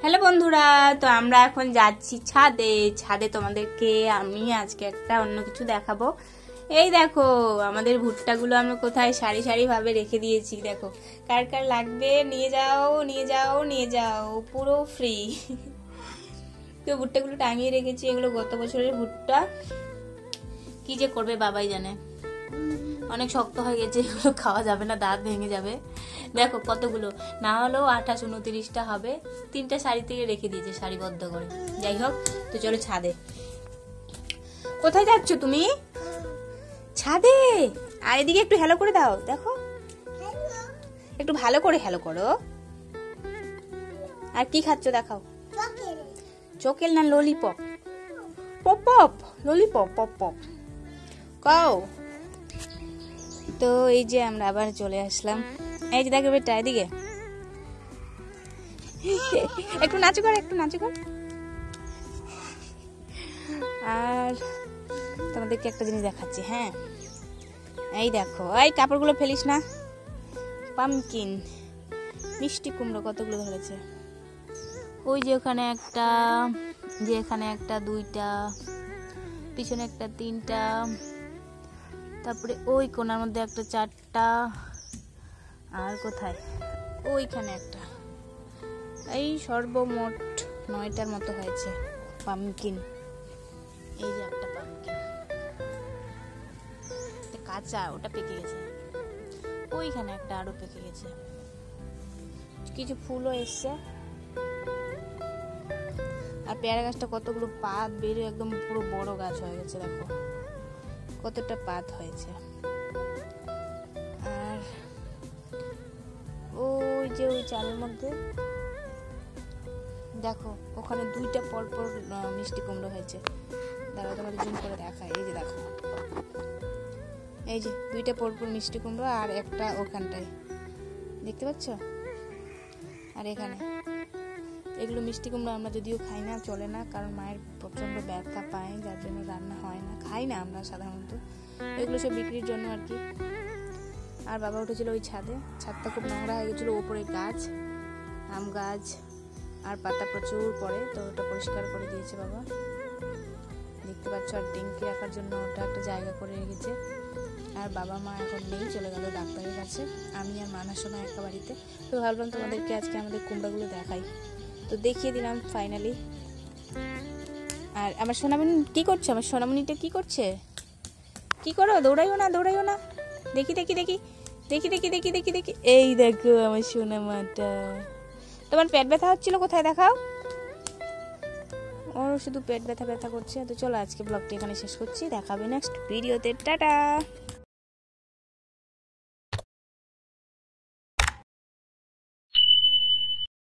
Hello বন্ধুরা, তো আমরা এখন যাচ্ছি ছাদে। ছাদে তোমাদেরকে আমি আজকে একটা অন্য কিছু দেখাবো। এই দেখো আমাদের ভুট্টাগুলো আমরা কোথায় সারি সারি ভাবে রেখে দিয়েছি। দেখো কার কার লাগবে নিয়ে যাও নিয়ে যাও নিয়ে যাও, পুরো ফ্রি। তো ভুট্টাগুলো টাঙিয়ে রেখেছি, এগুলো গত বছরের ভুট্টা। কি যে করবে বাবাই জানে, অনেক শক্ত হয়ে গেছে, এগুলো খাওয়া যাবে না, দাঁত ভেঙে যাবে। দেখো কতগুলো, না হলেও 28-29টা হবে। 3টা শাড়ি থেকে রেখে দিয়েছে সারিবদ্ধ করে। যাই হোক, তো চলো ছাদে। কোথায় যাচ্ছ তুমি? ছাদে। আর এদিকে একটু হ্যালো করে দাও। দেখো একটু ভালো করে হ্যালো করো। আর কি খাচ্ছ দেখাও। চকেল না lollipop? Pop pop lollipop pop pop কাও। তো এই যে আমরা আবার চলে আসলাম। এই যে দেখো বেটা, এদিকে একটু নাচু কর, একটু নাচু কর। আর তোমাদেরকে একটা জিনিস দেখাচ্ছি। হ্যাঁ এই দেখো, এই কাপড়গুলো ফেলিস না। পামকিন মিষ্টি কুমড়ো কতগুলো ধরেছে। ওই যে ওখানে একটা, যে এখানে একটা, 2টা, পিছনে একটা 3টা, তারপরে ওই কোনার মধ্যে একটা 4টা, আর কোথায় ওইখানে একটা। এই সর্বমোট 9টার মতো হয়েছে পামকিন। এই যে একটা পামকিন কাঁচা, ওটা পেকে গেছে। ওইখানে একটা আরো পেকে গেছে। কিছু ফুলও এসছে। আর পেয়ারা গাছটা কতগুলো পাত বেরিয়ে একদম পুরো বড় গাছ হয়ে গেছে। দেখো কতটা পাত হয়েছে। আর ওই যে ওই চালের মধ্যে দেখো, ওখানে 2টা পরপর মিষ্টি কুমড়ো হয়েছে। দাঁড়াও তোমাদের জুম করে দেখায়। এই যে দেখো, এই যে 2টা পরপর মিষ্টি কুমড়ো, আর একটা ওখানটায় দেখতে পাচ্ছ। আর এখানে এগুলো মিষ্টি কুমড়ো আমরা যদিও খাই না, চলে না, কারণ মায়ের প্রচন্ড ব্যথা পায়, যার জন্য রান্না হয় না, খাই না আমরা সাধারণত। এগুলো সব বিক্রির জন্য আর কি। আর বাবা উঠেছিল ওই ছাদে। ছাদটা খুব নোংরা হয়ে গেছিলো। ওপরে গাছ, আম গাছ, আর পাতা প্রচুর পড়ে, তো ওটা পরিষ্কার করে দিয়েছে বাবা, দেখতে পাচ্ছ। আর ডেঙ্কি রাখার জন্য ওটা একটা জায়গা করে রেখেছে। আর বাবা মা এখন নেই, চলে গেল ডাক্তারের কাছে। আমি আর মানার সময় একটা বাড়িতে। তো ভাবলাম তোমাদেরকে আজকে আমাদের কুমড়াগুলো দেখাই, তো দেখিয়ে দিলাম ফাইনালি। আর আমার সোনামণি কি করছে? আমার সোনামণিটা কি করছে? কি করো? দৌড়াইও না, দৌড়াইও না। দেখি দেখি দেখি দেখি দেখি দেখি দেখি দেখি এই দেখো আমার সোনামাটা। তোমার পেট ব্যথা হচ্ছিল, কোথায় দেখাও। ওর শুধু পেট ব্যথা ব্যথা করছে। তো চলো আজকে ব্লগটি এখানে শেষ করছি, দেখাবে নেক্সট ভিডিওতে। টাটা।